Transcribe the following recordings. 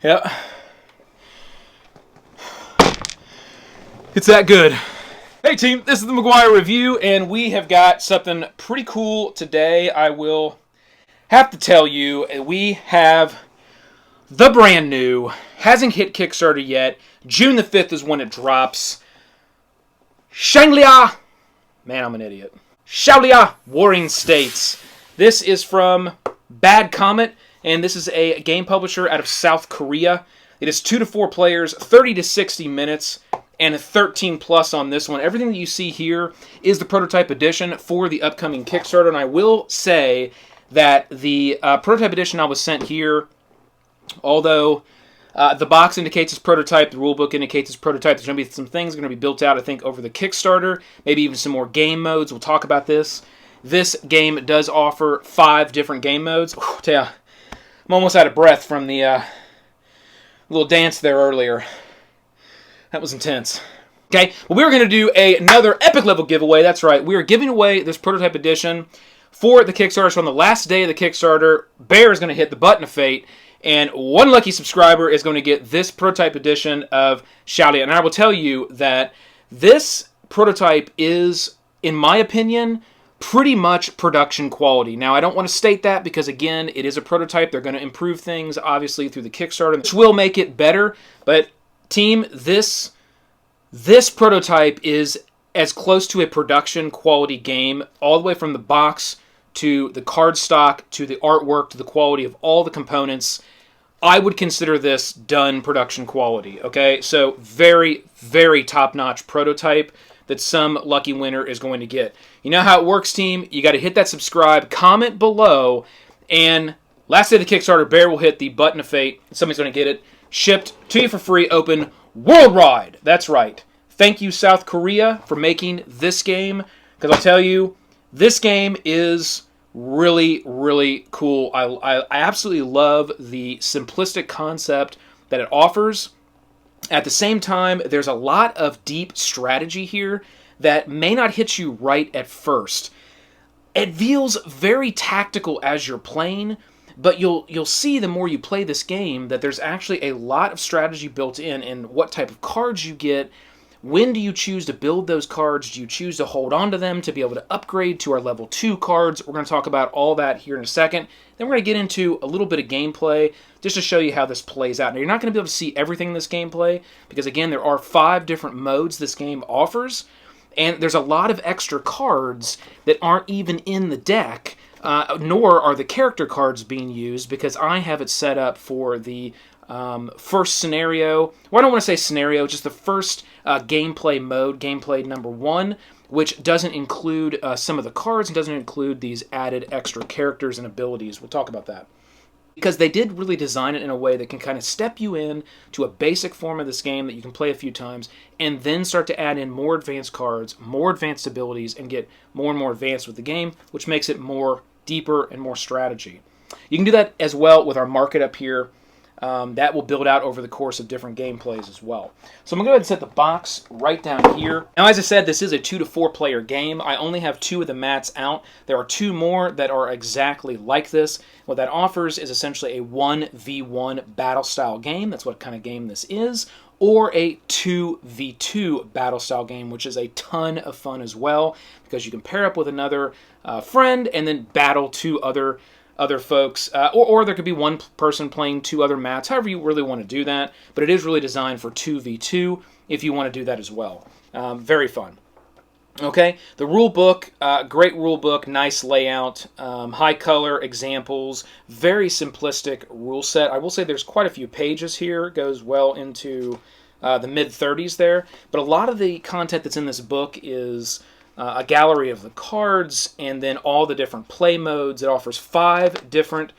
Yeah. It's that good. Hey team, this is the McGuire Review, and we have got something pretty cool today. I will have to tell you, we have the brand new, hasn't hit Kickstarter yet. June the 5th is when it drops. Shaolia, man, I'm an idiot. Shaolia Warring States. This is from Bad Comet, and this is a game publisher out of South Korea. It is 2 to 4 players, 30 to 60 minutes, and a 13 plus on this one. Everything that you see here is the prototype edition for the upcoming Kickstarter, and I will say that the prototype edition I was sent here, although the box indicates it's prototype, the rulebook indicates it's prototype, there's going to be some things going to be built out, I think, over the Kickstarter, maybe even some more game modes. We'll talk about this. This game does offer 5 different game modes. Whew, tell ya, I'm almost out of breath from the little dance there earlier. That was intense. Okay, well, we're going to do another epic level giveaway. That's right, we are giving away this prototype edition for the Kickstarter. So on the last day of the Kickstarter, Bear is going to hit the button of fate, and one lucky subscriber is going to get this prototype edition of Shaolia. And I will tell you that this prototype is, in my opinion, pretty much production quality. Now, I don't want to state that because, again, it is a prototype. They're going to improve things, obviously, through the Kickstarter, which will make it better. But, team, this prototype is as close to a production quality game, all the way from the box to the card stock, to the artwork, to the quality of all the components. I would consider this done production quality, okay? So, very, very top-notch prototype that some lucky winner is going to get. You know how it works, team? You got to hit that subscribe, comment below, and last day of the Kickstarter, Bear will hit the button of fate. Somebody's going to get it shipped to you for free, open worldwide. That's right. Thank you, South Korea, for making this game, because I'll tell you, this game is really, really cool. I absolutely love the simplistic concept that it offers. At the same time, there's a lot of deep strategy here that may not hit you right at first. It feels very tactical as you're playing, but you'll see the more you play this game that there's actually a lot of strategy built in what type of cards you get. When do you choose to build those cards? Do you choose to hold on to them to be able to upgrade to our level 2 cards? We're going to talk about all that here in a second. Then we're going to get into a little bit of gameplay just to show you how this plays out. Now, you're not going to be able to see everything in this gameplay because, again, there are 5 different modes this game offers, and there's a lot of extra cards that aren't even in the deck, nor are the character cards being used because I have it set up for the first scenario. Well, I don't want to say scenario, just the first gameplay mode, gameplay number 1, which doesn't include some of the cards and doesn't include these added extra characters and abilities. We'll talk about that. Because they did really design it in a way that can kind of step you in to a basic form of this game that you can play a few times and then start to add in more advanced cards, more advanced abilities, and get more and more advanced with the game, which makes it more deeper and more strategy. You can do that as well with our market up here. That will build out over the course of different gameplays as well. So I'm going to go ahead and set the box right down here. Now, as I said, this is a 2 to 4 player game. I only have 2 of the mats out. There are 2 more that are exactly like this. What that offers is essentially a 1v1 battle style game. That's what kind of game this is. Or a 2v2 battle style game, which is a ton of fun as well, because you can pair up with another friend and then battle 2 other folks, or there could be one person playing 2 other mats, however you really want to do that, but it is really designed for 2v2 if you want to do that as well. Very fun. Okay, the rule book, great rule book, nice layout, high color examples, very simplistic rule set. I will say there's quite a few pages here. It goes well into the mid-30s there, but a lot of the content that's in this book is a gallery of the cards, and then all the different play modes. It offers 5 different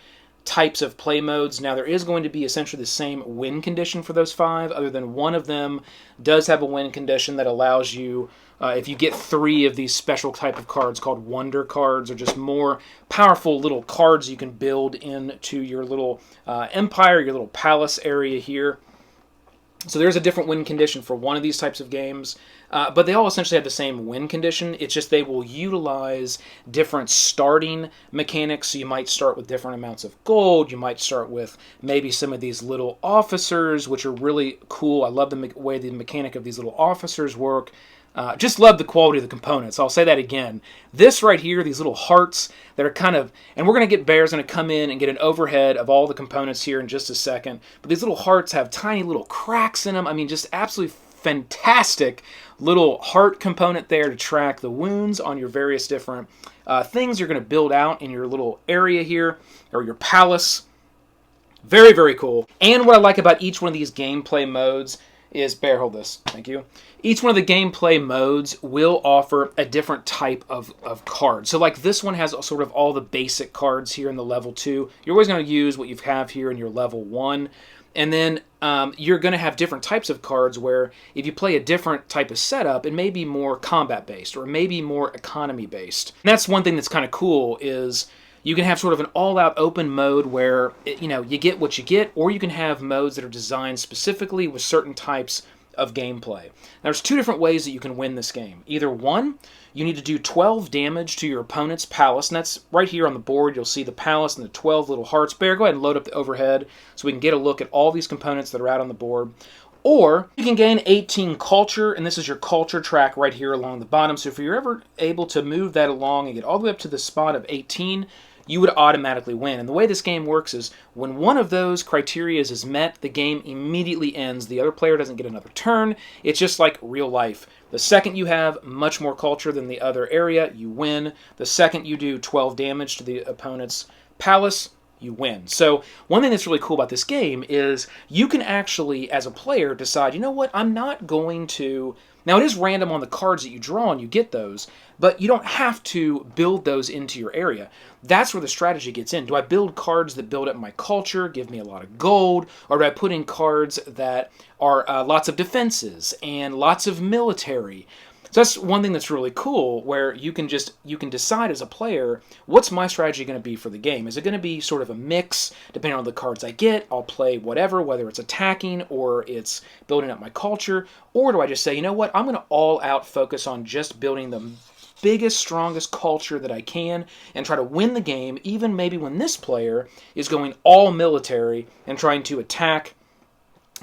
types of play modes. Now, there is going to be essentially the same win condition for those 5, other than one of them does have a win condition that allows you, if you get 3 of these special type of cards called wonder cards, or just more powerful little cards you can build into your little empire, your little palace area here. So there's a different win condition for one of these types of games, but they all essentially have the same win condition. It's just they will utilize different starting mechanics. So you might start with different amounts of gold. You might start with maybe some of these little officers, which are really cool. I love the way the mechanic of these little officers work. Just love the quality of the components. I'll say that again. This right here, these little hearts that are kind of, and we're going to get Bear's going to come in and get an overhead of all the components here in just a second. But these little hearts have tiny little cracks in them. I mean, just absolutely fantastic little heart component there to track the wounds on your various different things you're going to build out in your little area here, or your palace. Very, very cool. And what I like about each one of these gameplay modes is, Bear, hold this, thank you. Each one of the gameplay modes will offer a different type of card. So like this one has sort of all the basic cards here in the level 2. You're always going to use what you have here in your level 1. And then you're going to have different types of cards where if you play a different type of setup, it may be more combat-based or maybe more economy-based. And that's one thing that's kind of cool is you can have sort of an all-out open mode where you get what you get, or you can have modes that are designed specifically with certain types of gameplay. There's 2 different ways that you can win this game. Either one, you need to do 12 damage to your opponent's palace, and that's right here on the board. You'll see the palace and the 12 little hearts. Bear, go ahead and load up the overhead so we can get a look at all these components that are out on the board. Or you can gain 18 culture, and this is your culture track right here along the bottom. So if you're ever able to move that along and get all the way up to the spot of 18, you would automatically win. And the way this game works is when one of those criteria is met, the game immediately ends. The other player doesn't get another turn. It's just like real life. The second you have much more culture than the other area, you win. The second you do 12 damage to the opponent's palace, you win. So one thing that's really cool about this game is you can actually, as a player, decide, you know what, I'm not going to... Now, it is random on the cards that you draw, and you get those, but you don't have to build those into your area. That's where the strategy gets in. Do I build cards that build up my culture, give me a lot of gold, or do I put in cards that are lots of defenses and lots of military? So that's one thing that's really cool, where you can decide as a player, what's my strategy going to be for the game? Is it going to be sort of a mix, depending on the cards I get? I'll play whatever, whether it's attacking or it's building up my culture, or do I just say, you know what, I'm going to all out focus on just building the biggest, strongest culture that I can and try to win the game, even maybe when this player is going all military and trying to attack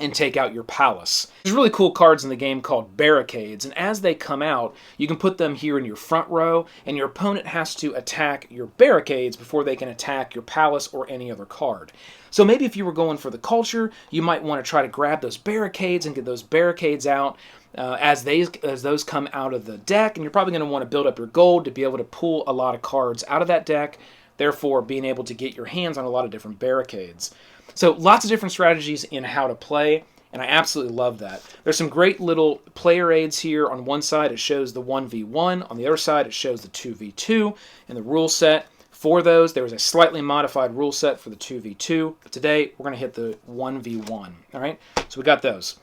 and take out your palace. There's really cool cards in the game called barricades, and as they come out, you can put them here in your front row, and your opponent has to attack your barricades before they can attack your palace or any other card. So maybe if you were going for the culture, you might want to try to grab those barricades and get those barricades out as those come out of the deck, and you're probably going to want to build up your gold to be able to pull a lot of cards out of that deck, therefore being able to get your hands on a lot of different barricades. So lots of different strategies in how to play, and I absolutely love that. There's some great little player aids here. On one side it shows the 1v1, on the other side it shows the 2v2, and the rule set for those. There was a slightly modified rule set for the 2v2, but today we're going to hit the 1v1. All right, so we got those.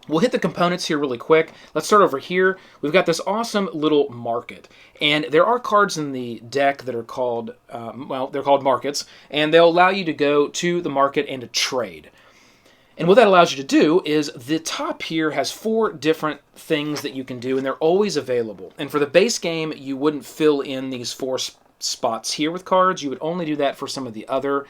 We'll hit the components here really quick. Let's start over here. We've got this awesome little market. And there are cards in the deck that are called, they're called markets. And they'll allow you to go to the market and to trade. And what that allows you to do is the top here has 4 different things that you can do, and they're always available. And for the base game, you wouldn't fill in these 4 spots here with cards. You would only do that for some of the other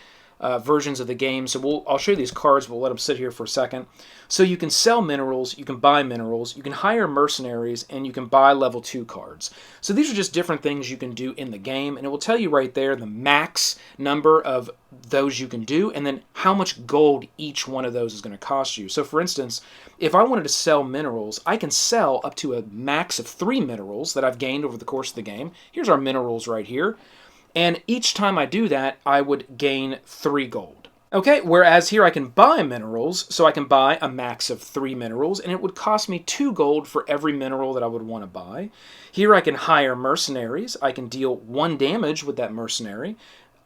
versions of the game. So I'll show you these cards. We'll let them sit here for a second. So you can sell minerals, you can buy minerals, you can hire mercenaries, and you can buy level 2 cards. So these are just different things you can do in the game, and it will tell you right there the max number of those you can do, and then how much gold each one of those is going to cost you. So for instance, if I wanted to sell minerals, I can sell up to a max of 3 minerals that I've gained over the course of the game. Here's our minerals right here. And each time I do that, I would gain 3 gold. Okay, whereas here I can buy minerals, so I can buy a max of 3 minerals, and it would cost me 2 gold for every mineral that I would want to buy. Here I can hire mercenaries. I can deal 1 damage with that mercenary,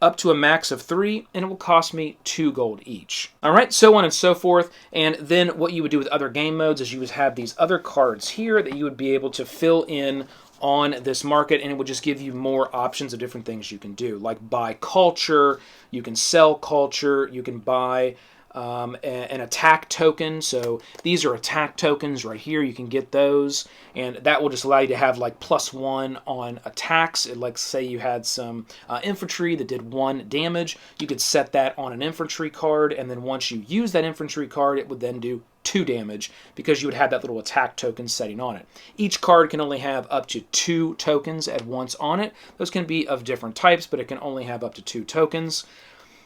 up to a max of 3, and it will cost me 2 gold each. All right, so on and so forth. And then what you would do with other game modes is you would have these other cards here that you would be able to fill in on this market, and it would just give you more options of different things you can do, like buy culture, you can sell culture, you can buy an attack token. So these are attack tokens right here. You can get those, and that will just allow you to have like +1 on attacks. Like say you had some infantry that did 1 damage, you could set that on an infantry card, and then once you use that infantry card, it would then do 2 damage because you would have that little attack token setting on it. Each card can only have up to 2 tokens at once on it. Those can be of different types, but it can only have up to 2 tokens.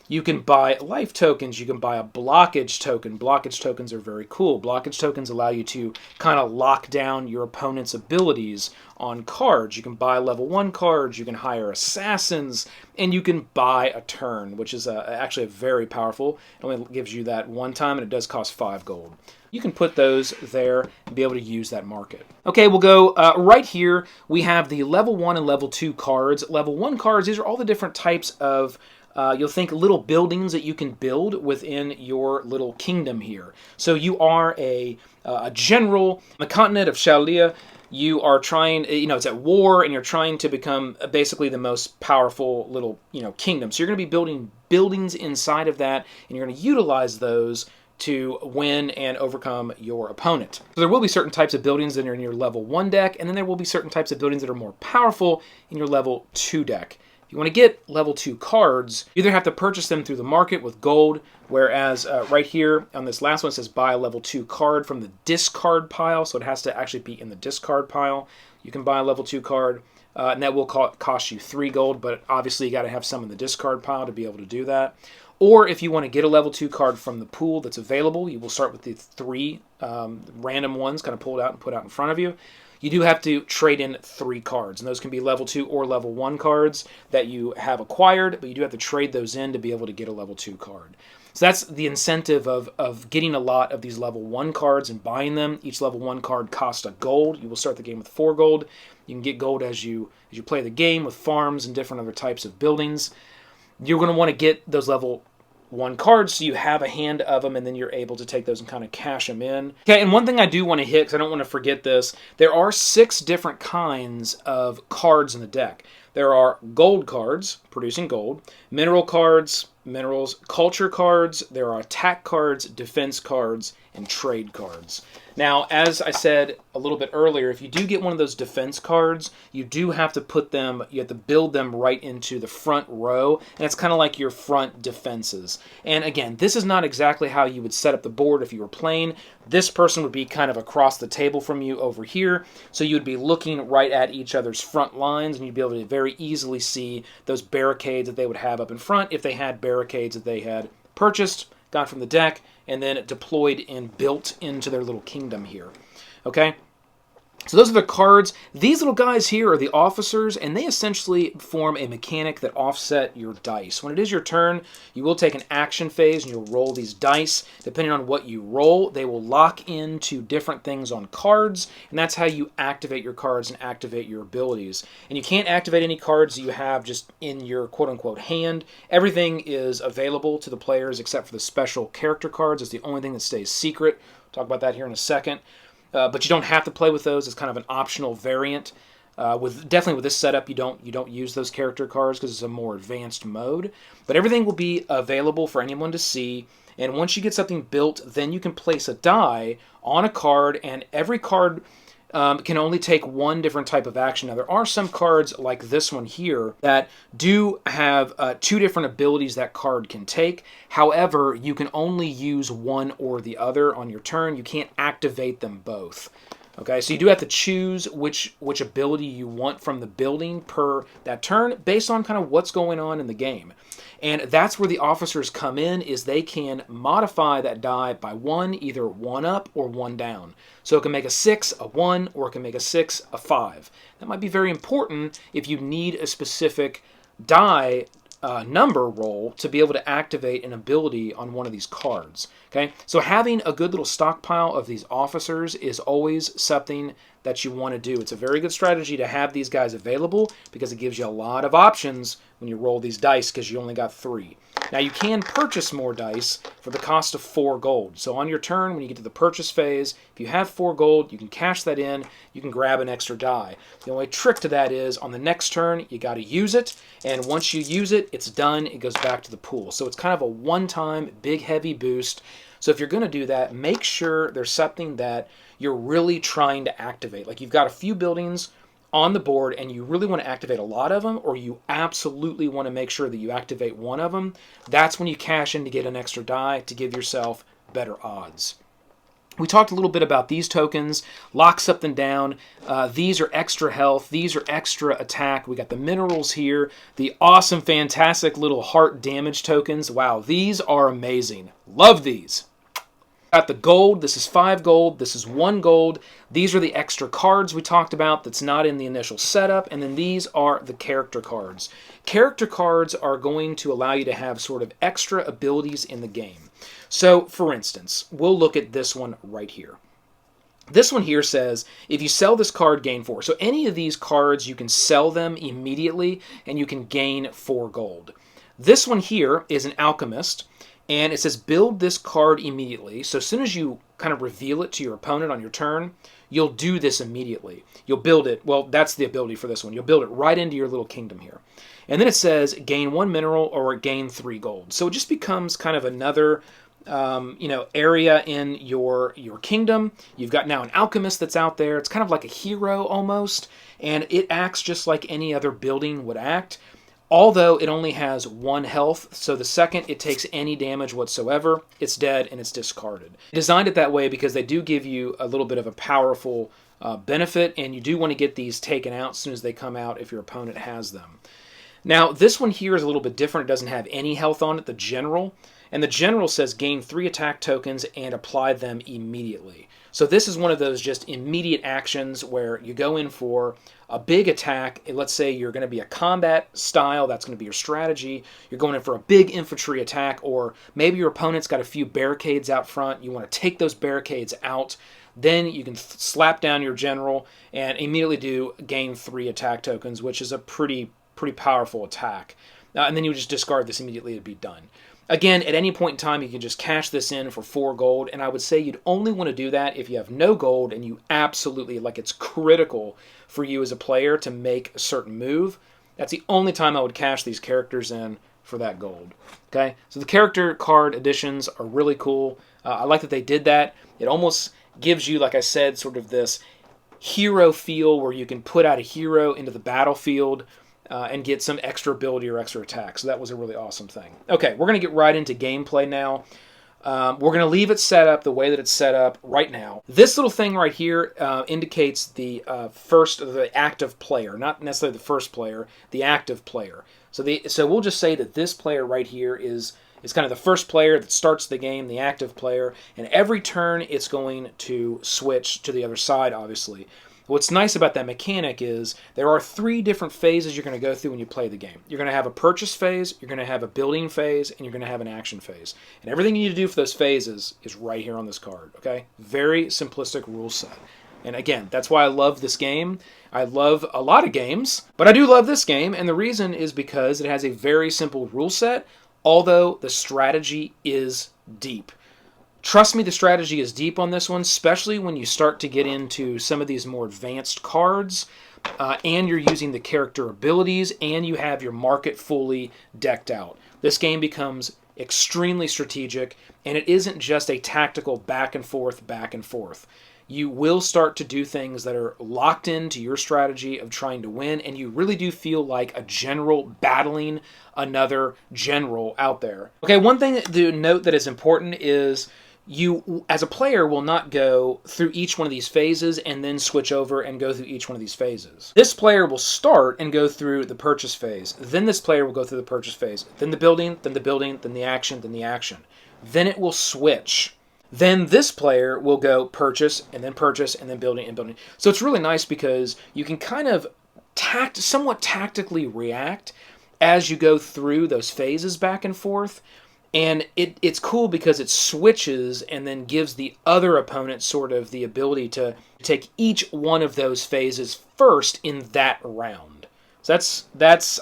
You can buy life tokens. You can buy a blockage token. Blockage tokens are very cool. Blockage tokens allow you to kind of lock down your opponent's abilities on cards. You can buy level 1 cards. You can hire assassins, and you can buy a turn, which is actually very powerful. It only gives you that 1 time, and it does cost 5 gold. You can put those there and be able to use that market. Okay, we'll go right here. We have the level 1 and level 2 cards. Level 1 cards, these are all the different types of you'll think little buildings that you can build within your little kingdom here. So you are a general, the continent of Shaolia. You are trying, it's at war, and you're trying to become basically the most powerful little, kingdom. So you're going to be building buildings inside of that, and you're going to utilize those to win and overcome your opponent. So there will be certain types of buildings that are in your level 1 deck, and then there will be certain types of buildings that are more powerful in your level 2 deck. If you want to get level 2 cards, you either have to purchase them through the market with gold, whereas right here on this last one it says buy a level 2 card from the discard pile, so it has to actually be in the discard pile. You can buy a level 2 card, and that will cost you 3 gold, but obviously you got to have some in the discard pile to be able to do that. Or if you want to get a level 2 card from the pool that's available, you will start with the 3 random ones kind of pulled out and put out in front of you. You do have to trade in 3 cards, and those can be level 2 or level 1 cards that you have acquired, but you do have to trade those in to be able to get a level 2 card. So that's the incentive of getting a lot of these level 1 cards and buying them. Each level 1 card costs a gold. You will start the game with 4 gold. You can get gold as you play the game with farms and different other types of buildings. You're going to want to get those level 1 cards so you have a hand of them, and then you're able to take those and kind of cash them in. Okay, and one thing I do want to hit, because I don't want to forget this, there are 6 different kinds of cards in the deck. There are gold cards, producing gold, mineral cards, minerals, culture cards, there are attack cards, defense cards, and trade cards. Now, as I said a little bit earlier, if you do get one of those defense cards, you do have to you have to build them right into the front row, and it's kind of like your front defenses. And again, this is not exactly how you would set up the board if you were playing. This person would be kind of across the table from you over here, so you would be looking right at each other's front lines, and you'd be able to very easily see those barricades that they would have up in front if they had barricades that they had purchased, got from the deck, and then deployed and built into their little kingdom here. Okay? So those are the cards. These little guys here are the officers, and they essentially form a mechanic that offset your dice. When it is your turn, you will take an action phase, and you'll roll these dice. Depending on what you roll, they will lock into different things on cards, and that's how you activate your cards and activate your abilities. And you can't activate any cards that you have just in your quote-unquote hand. Everything is available to the players except for the special character cards. It's the only thing that stays secret. We'll talk about that here in a second. But you don't have to play with those. It's kind of an optional variant. Definitely with this setup, you don't use those character cards because it's a more advanced mode. But everything will be available for anyone to see. And once you get something built, then you can place a die on a card, and every card can only take 1 different type of action. Now, there are some cards like this one here that do have 2 different abilities that card can take. However, you can only use one or the other on your turn. You can't activate them both. Okay, so you do have to choose which ability you want from the building per that turn based on kind of what's going on in the game. And that's where the officers come in, is they can modify that die by 1, either 1 up or 1 down. So it can make a 6, a 1, or it can make a 6, a 5. That might be very important if you need a specific die number roll to be able to activate an ability on one of these cards. Okay, so having a good little stockpile of these officers is always something that you want to do. It's a very good strategy to have these guys available because it gives you a lot of options when you roll these dice because you only got 3. Now you can purchase more dice for the cost of 4 gold. So on your turn, when you get to the purchase phase, if you have 4 gold, you can cash that in, you can grab an extra die. The only trick to that is on the next turn, you got to use it, and once you use it, it's done, it goes back to the pool. So it's kind of a one-time big heavy boost. So if you're going to do that, make sure there's something that you're really trying to activate. Like you've got a few buildings on the board and you really want to activate a lot of them, or you absolutely want to make sure that you activate one of them. That's when you cash in to get an extra die to give yourself better odds. We talked a little bit about these tokens, lock something down. These are extra health. These are extra attack. We got the minerals here, the awesome, fantastic little heart damage tokens. Wow, these are amazing. Love these. Got the gold. This is 5 gold. This is 1 gold. These are the extra cards we talked about that's not in the initial setup. And then these are the character cards. Character cards are going to allow you to have sort of extra abilities in the game. So, for instance, we'll look at this one right here. This one here says, if you sell this card, gain 4. So any of these cards, you can sell them immediately, and you can gain 4 gold. This one here is an Alchemist, and it says, build this card immediately. So as soon as you kind of reveal it to your opponent on your turn, you'll do this immediately. You'll build it. Well, that's the ability for this one. You'll build it right into your little kingdom here. And then it says, gain 1 mineral or gain 3 gold. So it just becomes kind of another area in your kingdom. You've got now an alchemist that's out there. It's kind of like a hero almost, and it acts just like any other building would act, although it only has 1 health. So the second it takes any damage whatsoever, it's dead and it's discarded. Designed it that way because they do give you a little bit of a powerful benefit, and you do want to get these taken out as soon as they come out if your opponent has them. Now this one here is a little bit different. It doesn't have any health on it, the general. And the general says gain 3 attack tokens and apply them immediately. So this is one of those just immediate actions where you go in for a big attack. Let's say you're going to be a combat style. That's going to be your strategy. You're going in for a big infantry attack, or maybe your opponent's got a few barricades out front. You want to take those barricades out. Then you can slap down your general and immediately do gain 3 attack tokens, which is a pretty powerful attack. And then you just discard this immediately to be done. Again, at any point in time, you can just cash this in for 4 gold, and I would say you'd only want to do that if you have no gold and you absolutely, like it's critical for you as a player to make a certain move. That's the only time I would cash these characters in for that gold. Okay, so the character card additions are really cool. I like that they did that. It almost gives you, like I said, sort of this hero feel where you can put out a hero into the battlefield and get some extra ability or extra attack. So that was a really awesome thing. Okay, we're going to get right into gameplay now. We're going to leave it set up the way that it's set up right now. This little thing right here indicates the active player, not necessarily the first player, the active player. So we'll just say that this player right here is kind of the first player that starts the game, the active player, and every turn it's going to switch to the other side, obviously. What's nice about that mechanic is there are 3 different phases you're going to go through when you play the game. You're going to have a purchase phase, you're going to have a building phase, and you're going to have an action phase. And everything you need to do for those phases is right here on this card, okay? Very simplistic rule set. And again, that's why I love this game. I love a lot of games, but I do love this game, and the reason is because it has a very simple rule set, although the strategy is deep. Trust me, the strategy is deep on this one, especially when you start to get into some of these more advanced cards, and you're using the character abilities, and you have your market fully decked out. This game becomes extremely strategic, and it isn't just a tactical back and forth, back and forth. You will start to do things that are locked into your strategy of trying to win, and you really do feel like a general battling another general out there. Okay, one thing to note that is important is you, as a player, will not go through each one of these phases and then switch over and go through each one of these phases. This player will start and go through the purchase phase. Then this player will go through the purchase phase. Then the building, then the building, then the action, then the action. Then it will switch. Then this player will go purchase, and then building and building. So it's really nice because you can kind of somewhat tactically react as you go through those phases back and forth. And it's cool because it switches and then gives the other opponent sort of the ability to take each one of those phases first in that round. So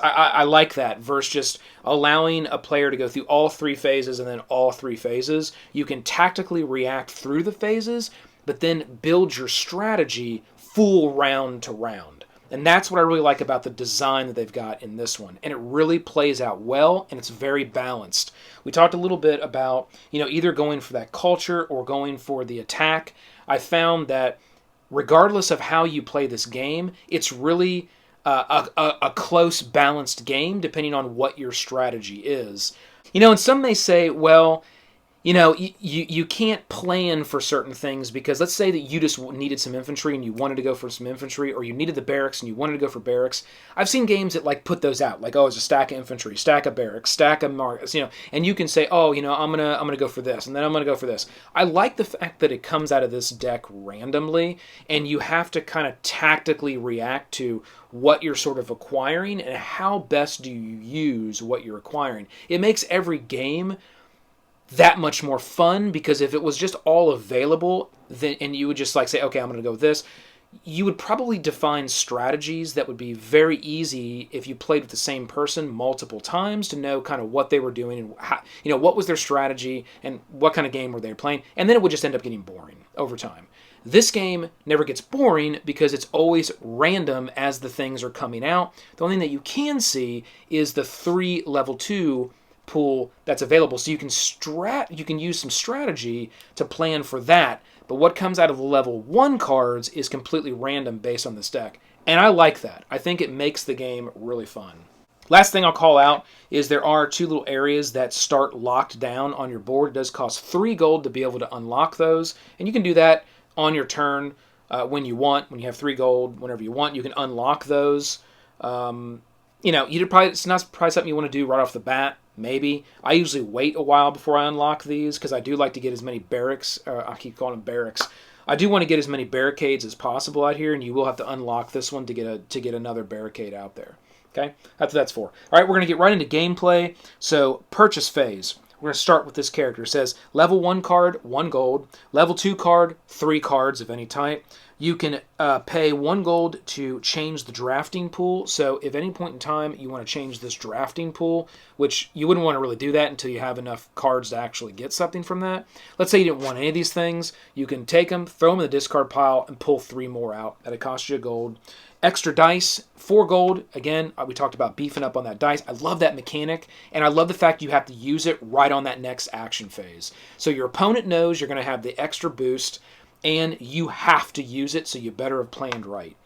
I like that versus just allowing a player to go through all three phases and then all three phases. You can tactically react through the phases, but then build your strategy full round to round. And that's what I really like about the design that they've got in this one. And it really plays out well, and it's very balanced. We talked a little bit about, either going for that culture or going for the attack. I found that regardless of how you play this game, it's really a close, balanced game depending on what your strategy is. And some may say, well, you can't plan for certain things because let's say that you just needed some infantry and you wanted to go for some infantry, or you needed the barracks and you wanted to go for barracks. I've seen games that put those out, it's a stack of infantry, stack of barracks, stack of marks, and you can say, oh, I'm gonna go for this, and then I'm gonna go for this. I like the fact that it comes out of this deck randomly, and you have to kind of tactically react to what you're sort of acquiring and how best do you use what you're acquiring. It makes every game that much more fun, because if it was just all available, then and you would just say, okay, I'm going to go with this, you would probably define strategies that would be very easy if you played with the same person multiple times to know kind of what they were doing and how, what was their strategy and what kind of game were they playing, and then it would just end up getting boring over time. This game never gets boring because it's always random as the things are coming out. The only thing that you can see is the 3 level 2 pool that's available, so you can use some strategy to plan for that, but what comes out of the level 1 cards is completely random based on this deck, and I like that. I think it makes the game really fun. Last thing I'll call out is there are 2 little areas that start locked down on your board. It does cost 3 gold to be able to unlock those, and you can do that on your turn when you want. When you have 3 gold, whenever you want, you can unlock those. It's not probably something you want to do right off the bat. Maybe. I usually wait a while before I unlock these because I do like to get as many barracks. I keep calling them barracks. I do want to get as many barricades as possible out here, and you will have to unlock this one to get another barricade out there. Okay? That's what that's for. All right, we're going to get right into gameplay. So, purchase phase. We're going to start with this character. It says level 1 card, 1 gold. Level 2 card, 3 cards of any type. You can pay 1 gold to change the drafting pool. So if at any point in time you want to change this drafting pool, which you wouldn't want to really do that until you have enough cards to actually get something from that. Let's say you didn't want any of these things. You can take them, throw them in the discard pile, and pull 3 more out. That'll cost you a gold. Extra dice, 4 gold. Again, we talked about beefing up on that dice. I love that mechanic, and I love the fact you have to use it right on that next action phase. So your opponent knows you're going to have the extra boost, and you have to use it, so you better have planned right.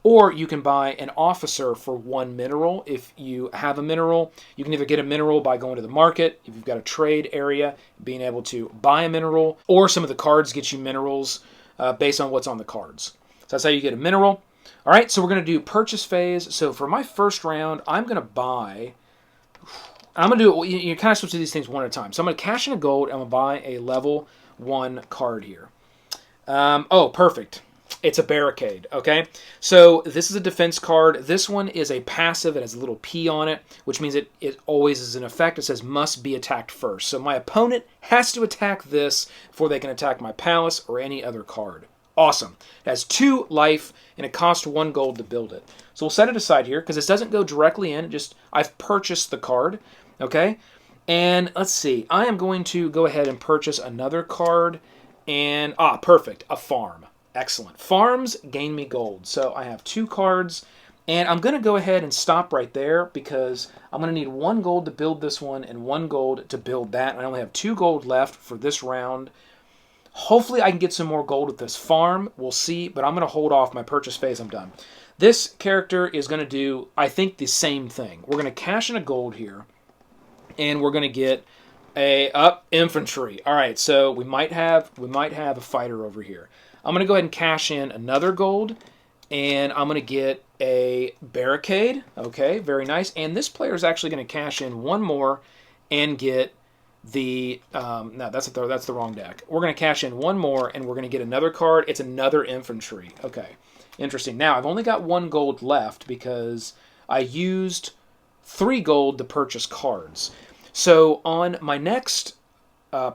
Or you can buy an officer for 1 mineral. If you have a mineral, you can either get a mineral by going to the market, if you've got a trade area, being able to buy a mineral, or some of the cards get you minerals based on what's on the cards. So that's how you get a mineral. All right, so we're going to do purchase phase. So for my first round, I'm going to do, you kind of switch to these things one at a time. So I'm going to cash in a gold, and I'm going to buy a level 1 card here. Perfect. It's a barricade, okay? So this is a defense card. This one is a passive. It has a little P on it, which means it always is an effect. It says must be attacked first. So my opponent has to attack this before they can attack my palace or any other card. Awesome. It has 2 life, and it costs 1 gold to build it. So we'll set it aside here, because this doesn't go directly in. I've purchased the card, okay? And let's see. I am going to go ahead and purchase another card. And, perfect. A farm. Excellent. Farms gain me gold. So I have 2 cards. And I'm going to go ahead and stop right there because I'm going to need 1 gold to build this one and 1 gold to build that. I only have 2 gold left for this round. Hopefully I can get some more gold with this farm. We'll see. But I'm going to hold off my purchase phase. I'm done. This character is going to do, I think, the same thing. We're going to cash in a gold here. And we're going to get infantry. All right, so we might have a fighter over here. I'm going to go ahead and cash in another gold, and I'm going to get a barricade. Okay, very nice. And this player is actually going to cash in 1 more and get the no, that's the wrong deck. We're going to cash in 1 more, and we're going to get another card. It's another infantry. Okay, interesting. Now I've only got 1 gold left because I used 3 gold to purchase cards. So on my next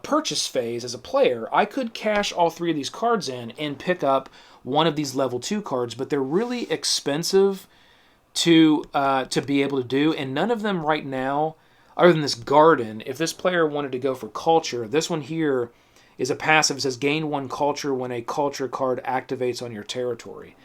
purchase phase as a player, I could cash all 3 of these cards in and pick up one of these level 2 cards, but they're really expensive to be able to do, and none of them right now, other than this garden, if this player wanted to go for culture, this one here is a passive. It says gain 1 culture when a culture card activates on your territory.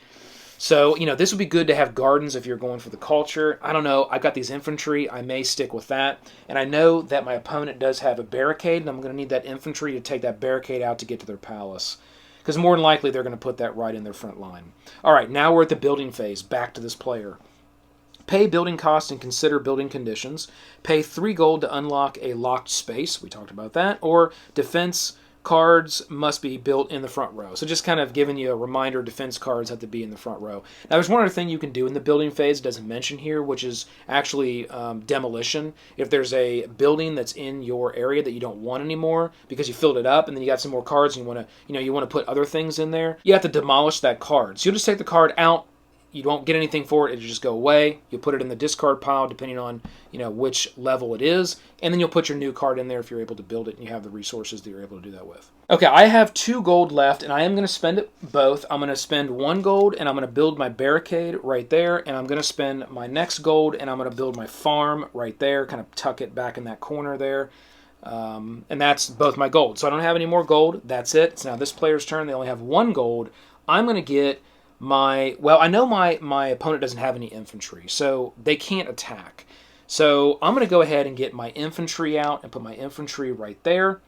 So, you know, this would be good to have gardens if you're going for the culture. I don't know. I've got these infantry. I may stick with that. And I know that my opponent does have a barricade, and I'm going to need that infantry to take that barricade out to get to their palace. Because more than likely, they're going to put that right in their front line. All right, now we're at the building phase. Back to this player. Pay building cost and consider building conditions. Pay 3 gold to unlock a locked space. We talked about that. Or defense cards must be built in the front row. So just kind of giving you a reminder, defense cards have to be in the front row. Now there's one other thing you can do in the building phase, it doesn't mention here, which is actually demolition. If there's a building that's in your area that you don't want anymore because you filled it up and then you got some more cards and you want to put other things in there, you have to demolish that card. So you'll just take the card out. You don't get anything for it. It'll just go away. You'll put it in the discard pile depending on which level it is. And then you'll put your new card in there if you're able to build it and you have the resources that you're able to do that with. Okay, I have 2 gold left and I am going to spend it both. I'm going to spend 1 gold and I'm going to build my barricade right there. And I'm going to spend my next gold and I'm going to build my farm right there. Kind of tuck it back in that corner there. And that's both my gold. So I don't have any more gold. That's it. It's now this player's turn. They only have 1 gold. I'm going to get I know my opponent doesn't have any infantry, so they can't attack. So I'm going to go ahead and get my infantry out and put my infantry right there.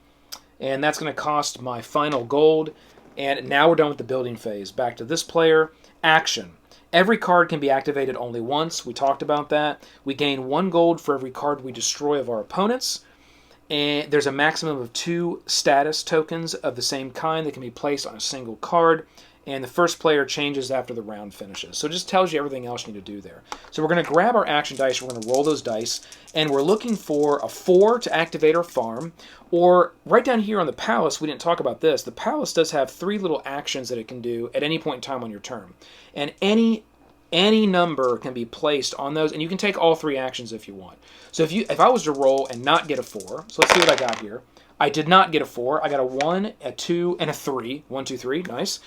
And that's going to cost my final gold. And now we're done with the building phase. Back to this player. Action. Every card can be activated only once. We talked about that. We gain 1 gold for every card we destroy of our opponents. And there's a maximum of 2 status tokens of the same kind that can be placed on a single card. And the first player changes after the round finishes. So it just tells you everything else you need to do there. So we're going to grab our action dice, we're going to roll those dice, and we're looking for a 4 to activate our farm, or right down here on the palace, we didn't talk about this, the palace does have 3 little actions that it can do at any point in time on your turn. And any number can be placed on those, and you can take all 3 actions if you want. So if I was to roll and not get a 4, so let's see what I got here. I did not get a 4, I got a 1, a 2, and a 3. 1, 2, 3, nice.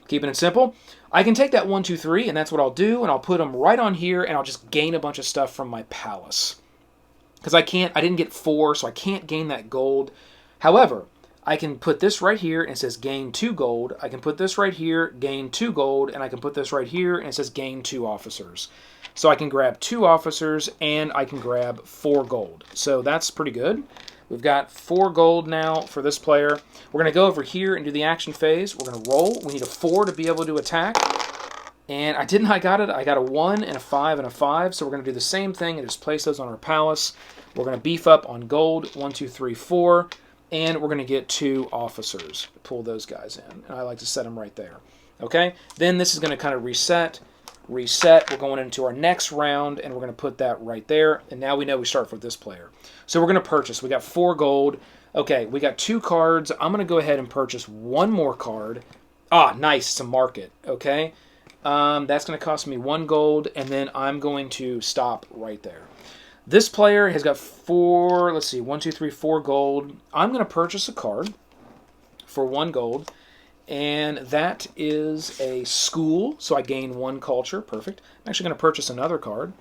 Keeping it simple. I can take that 1, 2, 3, and that's what I'll do, and I'll put them right on here, and I'll just gain a bunch of stuff from my palace. Because I didn't get 4, so I can't gain that gold. However, I can put this right here, and it says gain 2 gold. I can put this right here, gain 2 gold, and I can put this right here, and it says gain 2 officers. So I can grab 2 officers, and I can grab 4 gold. So that's pretty good. We've got 4 gold now for this player. We're going to go over here and do the action phase. We're going to roll. We need a 4 to be able to attack. And I got it. I got a 1 and a 5 and a 5. So we're going to do the same thing and just place those on our palace. We're going to beef up on gold. 1, 2, 3, 4. And we're going to get 2 officers. Pull those guys in. And I like to set them right there. Okay? Then this is going to kind of reset. We're going into our next round, and we're going to put that right there. And now we know we start with this player. So we're going to purchase. We got 4 gold. Okay, we got 2 cards. I'm going to go ahead and purchase 1 more card. Ah, nice. It's a market. Okay. That's going to cost me 1 gold, and then I'm going to stop right there. This player has got 4, let's see, 1, 2, 3, 4 gold. I'm going to purchase a card for 1 gold. And that is a school, so I gain 1 culture. Perfect. I'm actually going to purchase another card,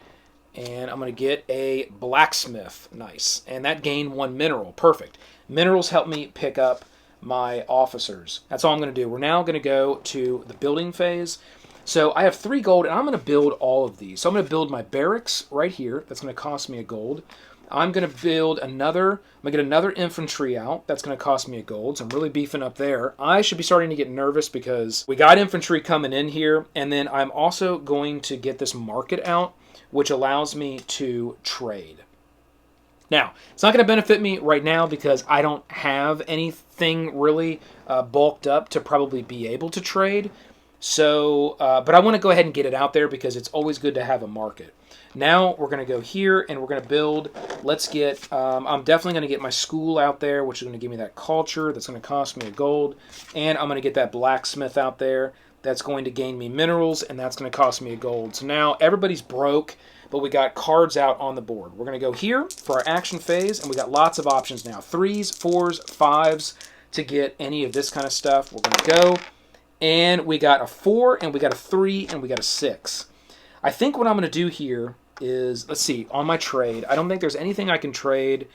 and I'm going to get a blacksmith. Nice. And that gained 1 mineral. Perfect. Minerals help me pick up my officers. That's all I'm going to do. We're now going to go to the building phase. So I have 3 gold, and I'm going to build all of these. So I'm going to build my barracks right here. That's going to cost me a gold. I'm going to build another, I'm going to get another infantry out. That's going to cost me a gold, so I'm really beefing up there. I should be starting to get nervous because we got infantry coming in here, and then I'm also going to get this market out, which allows me to trade. Now, it's not going to benefit me right now because I don't have anything really bulked up to probably be able to trade. So, but I want to go ahead and get it out there because it's always good to have a market. Now we're going to go here and we're going to build. Let's get, I'm definitely going to get my school out there, which is going to give me that culture. That's going to cost me a gold. And I'm going to get that blacksmith out there. That's going to gain me minerals, and that's going to cost me a gold. So now everybody's broke, but we got cards out on the board. We're going to go here for our action phase, and we got lots of options now. 3s, 4s, 5s to get any of this kind of stuff. We're going to go, and we got a 4, and we got a 3, and we got a 6. I think what I'm going to do here is, let's see, on my trade, I don't think there's anything I can trade.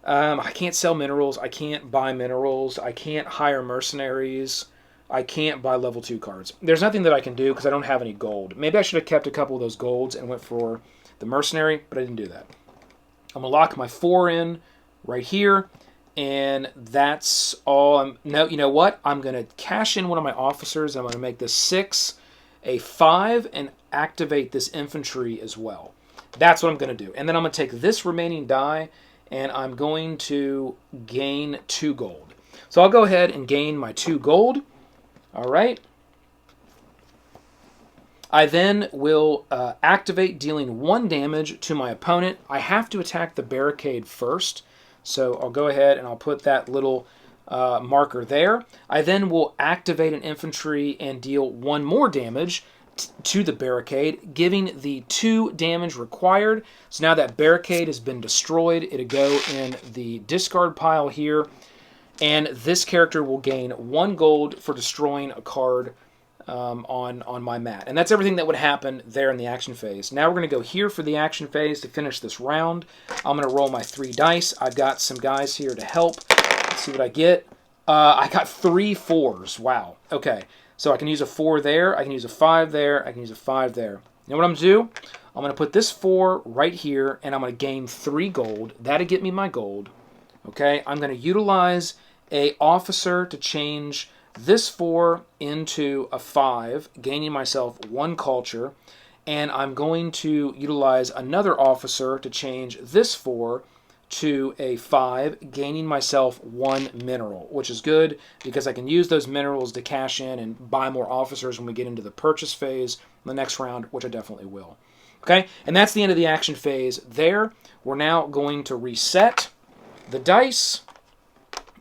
I can't sell minerals. I can't buy minerals. I can't hire mercenaries. I can't buy level 2 cards. There's nothing that I can do because I don't have any gold. Maybe I should have kept a couple of those golds and went for the mercenary, but I didn't do that. I'm going to lock my 4 in right here, and that's all. No, you know what? I'm going to cash in one of my officers. I'm going to make this 6 a 5 and activate this infantry as well. That's what I'm going to do. And then I'm going to take this remaining die, and I'm going to gain 2 gold. So I'll go ahead and gain my 2 gold. All right. I then will activate, dealing 1 damage to my opponent. I have to attack the barricade first, so I'll go ahead and I'll put that little marker there. I then will activate an infantry and deal 1 more damage to the barricade, giving the 2 damage required. So now that barricade has been destroyed, it'll go in the discard pile here, and this character will gain 1 gold for destroying a card on my mat. And that's everything that would happen there in the action phase. Now we're going to go here for the action phase to finish this round. I'm going to roll my 3 dice. I've got some guys here to help. Let's see what I get. I got 3 4s. Wow. Okay. So I can use a 4 there. I can use a 5 there. I can use a 5 there. You know what I'm going to do? I'm going to put this 4 right here, and I'm going to gain 3 gold. That'll get me my gold. Okay. I'm going to utilize a officer to change this 4 into a 5, gaining myself 1 culture, and I'm going to utilize another officer to change this 4 to a 5, gaining myself 1 mineral, which is good because I can use those minerals to cash in and buy more officers when we get into the purchase phase in the next round, which I definitely will. Okay, and that's the end of the action phase there. We're now going to reset the dice,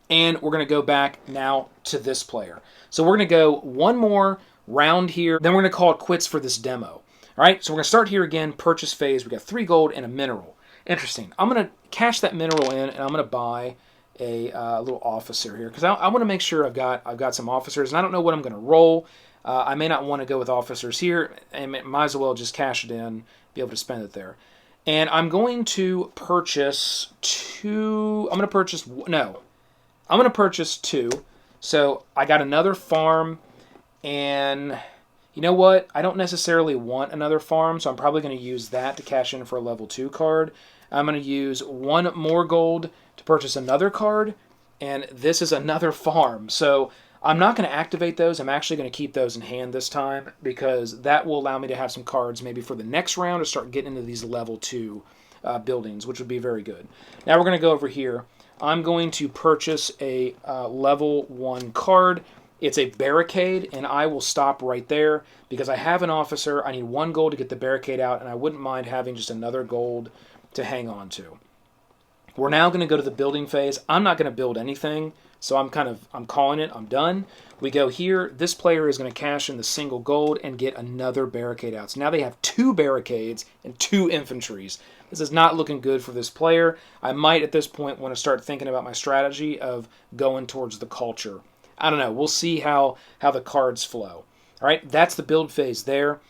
and we're going to go back now to this player. So we're going to go 1 more round here. Then we're going to call it quits for this demo. All right, so we're going to start here again, purchase phase. We got 3 gold and a mineral. Interesting. I'm going to cash that mineral in, and I'm going to buy a little officer here because I want to make sure I've got some officers, and I don't know what I'm going to roll. I may not want to go with officers here, and might as well just cash it in, be able to spend it there. And I'm going to purchase 2. I'm going to purchase 2. So I got another farm, and you know what? I don't necessarily want another farm, so I'm probably going to use that to cash in for a level 2 card. I'm going to use 1 more gold to purchase another card, and this is another farm. So I'm not going to activate those. I'm actually going to keep those in hand this time because that will allow me to have some cards maybe for the next round to start getting into these level 2 buildings, which would be very good. Now we're going to go over here. I'm going to purchase a level 1 card. It's a barricade, and I will stop right there because I have an officer. I need 1 gold to get the barricade out, and I wouldn't mind having just another gold to hang on to. We're now going to go to the building phase. I'm not going to build anything, so I'm calling it. I'm done. We go here. This player is going to cash in the single gold and get another barricade out. So now they have 2 barricades and 2 infantries. This is not looking good for this player. I might at this point want to start thinking about my strategy of going towards the culture. I don't know. We'll see how the cards flow. All right, that's the build phase there.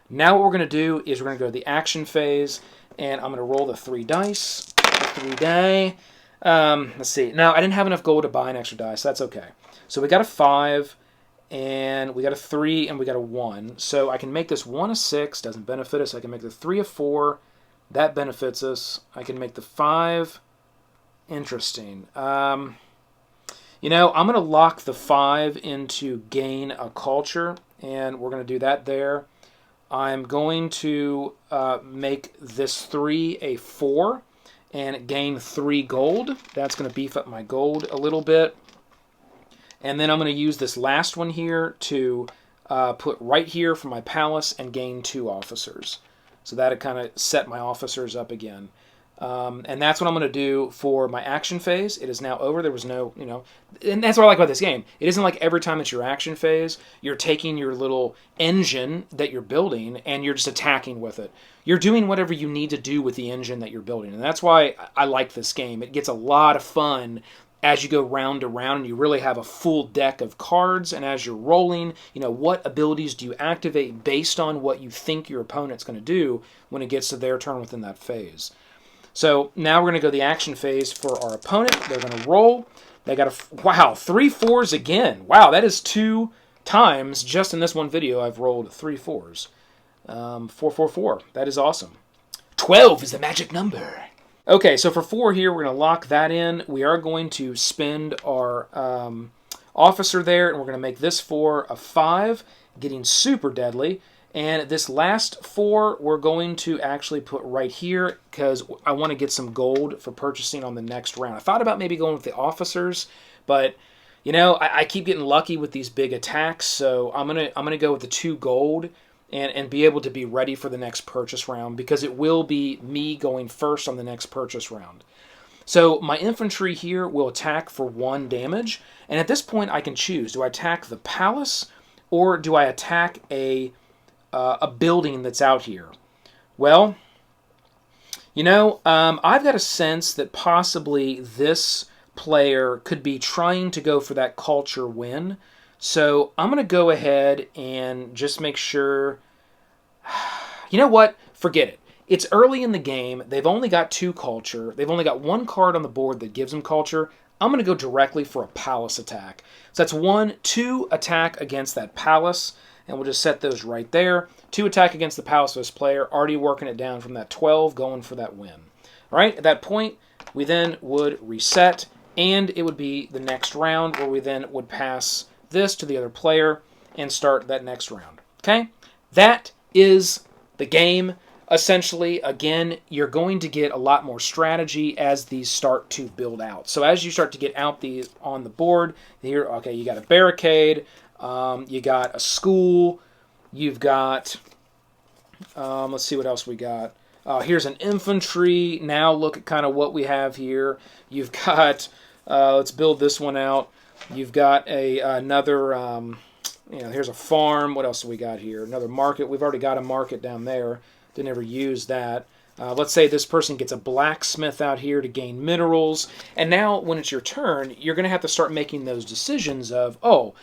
Now what we're going to do is we're going to go to the action phase, and I'm going to roll the 3 dice. 3 die. Let's see. Now, I didn't have enough gold to buy an extra die, so that's okay. So we got a 5, and we got a 3, and we got a 1. So I can make this 1 a 6. Doesn't benefit us. I can make the 3 a 4. That benefits us. I can make the 5. Interesting. You know, I'm going to lock the 5 into gain a culture, and we're going to do that there. I'm going to make this 3 a 4 and gain 3 gold. That's going to beef up my gold a little bit. And then I'm going to use this last one here to put right here for my palace and gain 2 officers. So that'll kind of set my officers up again. And that's what I'm going to do for my action phase. It is now over. There was no, and that's what I like about this game. It isn't like every time it's your action phase, you're taking your little engine that you're building and you're just attacking with it. You're doing whatever you need to do with the engine that you're building. And that's why I like this game. It gets a lot of fun as you go round to round and you really have a full deck of cards, and as you're rolling, what abilities do you activate based on what you think your opponent's going to do when it gets to their turn within that phase. So now we're going to go the action phase for our opponent. They're going to roll. They got wow, 3 4s again. Wow, that is 2 times just in this one video I've rolled 3 4s. 4 4 4. That is awesome. 12 is the magic number. Okay, so for 4 here, we're going to lock that in. We are going to spend our officer there, and we're going to make this 4 a 5, getting super deadly. And this last 4, we're going to actually put right here because I want to get some gold for purchasing on the next round. I thought about maybe going with the officers, but I keep getting lucky with these big attacks, so I'm gonna go with the 2 gold and be able to be ready for the next purchase round, because it will be me going first on the next purchase round. So my infantry here will attack for 1 damage, and at this point I can choose. Do I attack the palace, or do I attack a building that's out here? Well, I've got a sense that possibly this player could be trying to go for that culture win. So I'm going to go ahead and just make sure. You know what? Forget it. It's early in the game. They've only got 2 culture. They've only got 1 card on the board that gives them culture. I'm going to go directly for a palace attack. So that's 1, 2 attack against that palace. And we'll just set those right there. 2 attack against the palace of this player. Already working it down from that 12, going for that win. All right, at that point, we then would reset. And it would be the next round where we then would pass this to the other player and start that next round. Okay? That is the game. Essentially, again, you're going to get a lot more strategy as these start to build out. So as you start to get out these on the board, here, okay, you got a barricade, you got a school, you've got, let's see what else we got. Here's an infantry. Now look at kind of what we have here. You've got, let's build this one out. You've got another, here's a farm. What else do we got here? Another market. We've already got a market down there. Didn't ever use that. Let's say this person gets a blacksmith out here to gain minerals. And now when it's your turn, you're going to have to start making those decisions of, oh,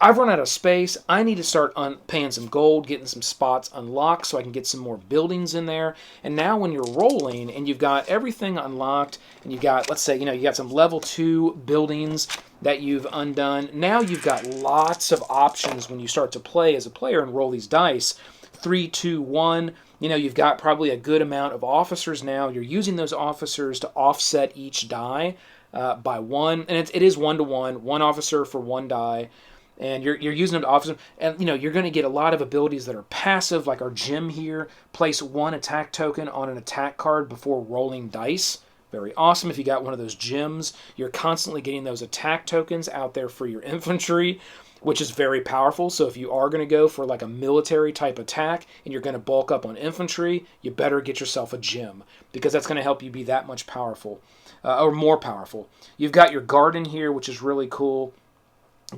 I've run out of space. I need to start paying some gold, getting some spots unlocked so I can get some more buildings in there. And now when you're rolling and you've got everything unlocked and you've got, let's say, you got some level 2 buildings that you've undone. Now you've got lots of options when you start to play as a player and roll these dice. 3, 2, 1. You've got probably a good amount of officers now. You're using those officers to offset each die by 1. And it is 1-to-1. 1 officer for 1 die. And you're using them to officer, and you're going to get a lot of abilities that are passive, like our gym here. Place 1 attack token on an attack card before rolling dice. Very awesome if you got one of those gyms. You're constantly getting those attack tokens out there for your infantry, which is very powerful. So if you are going to go for like a military type attack and you're going to bulk up on infantry, you better get yourself a gym, because that's going to help you be that much powerful, or more powerful. You've got your garden here, which is really cool.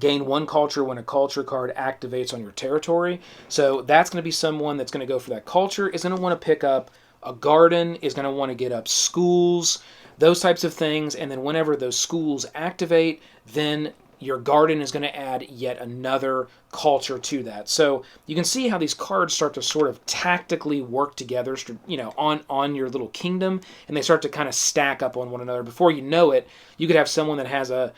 Gain 1 culture when a culture card activates on your territory. So that's going to be someone that's going to go for that culture, is going to want to pick up a garden, is going to want to get up schools, those types of things. And then whenever those schools activate, then your garden is going to add yet another culture to that. So you can see how these cards start to sort of tactically work together, on your little kingdom, and they start to kind of stack up on one another. Before you know it, you could have someone that has a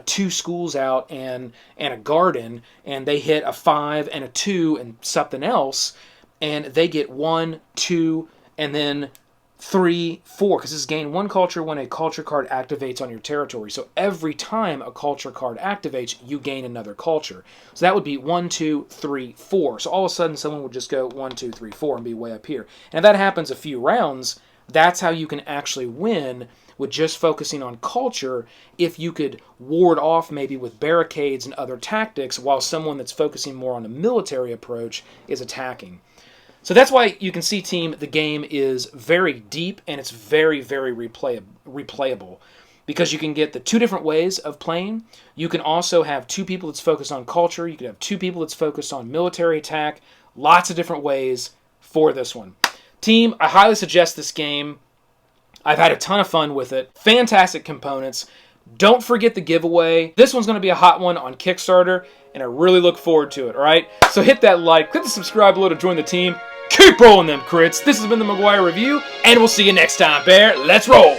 2 schools out and a garden, and they hit a 5 and a 2 and something else, and they get 1, 2, and then 3, 4, because this is gain 1 culture when a culture card activates on your territory. So every time a culture card activates, you gain another culture. So that would be 1, 2, 3, 4. So all of a sudden, someone would just go 1, 2, 3, 4 and be way up here. And if that happens a few rounds, that's how you can actually win with just focusing on culture, if you could ward off maybe with barricades and other tactics while someone that's focusing more on a military approach is attacking. So that's why you can see, team, the game is very deep and it's very, very replayable, because you can get the 2 different ways of playing. You can also have 2 people that's focused on culture. You can have 2 people that's focused on military attack. Lots of different ways for this one. Team, I highly suggest this game. I've had a ton of fun with it. Fantastic components. Don't forget the giveaway. This one's going to be a hot one on Kickstarter, and I really look forward to it, all right? So hit that like, click the subscribe below to join the team. Keep rolling them crits. This has been the McGuire Review, and we'll see you next time, Bear. Let's roll!